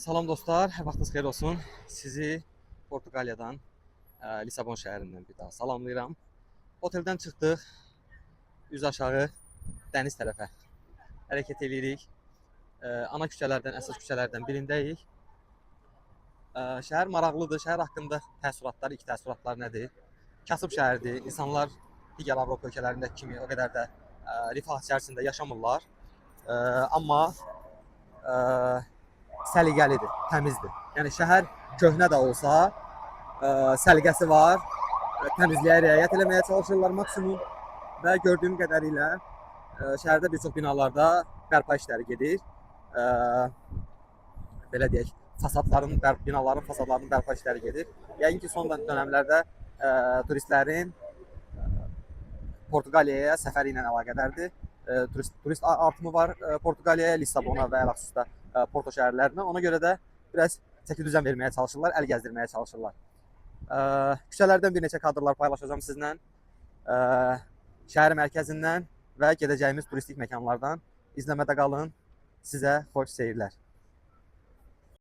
Salam dostlar, hər vaxtınız xeyir olsun. Sizi Portuqaliyadan, Lisabon şəhərindən bir daha salamlayıram. Oteldən çıxdıq, üz aşağı dəniz tərəfə hərəkət edirik. Ana küçələrdən, əsas küçələrdən birindəyik. Şəhər maraqlıdır, şəhər haqqında təəssüratlar, ilk təəssüratlar nədir? Kasıb şəhərdir, insanlar digər Avropa ölkələrindəki kimi o qədər də rifah içərisində yaşamırlar. Amma səliqəlidir, təmizdir. Yəni şəhər köhnə də olsa, səliqəsi var, təmizliyə riayət etməyə çalışırlar maksimum və gördüyüm qədərilə şəhərdə bir çox binalarda bərpa işləri gedir. Belə deyək, binaların fasadlarının bərpa işləri gedir. Yəqin ki, son dönəmlərdə turistlərin Portuqaliyaya səfəri ilə əlaqədardır. Turist artımı var Portuqaliyaya, Lisabona və əlxüsusda Porto şəhərlərinə. Ona görə də biraz çəki düzən verməyə çalışırlar, əl gəzdirməyə çalışırlar. Küçələrdən bir neçə kadrlar paylaşacağım sizlə. Şəhər mərkəzindən və gedəcəyimiz turistik məkanlardan izləmədə qalın. Sizə xoş seyirlər.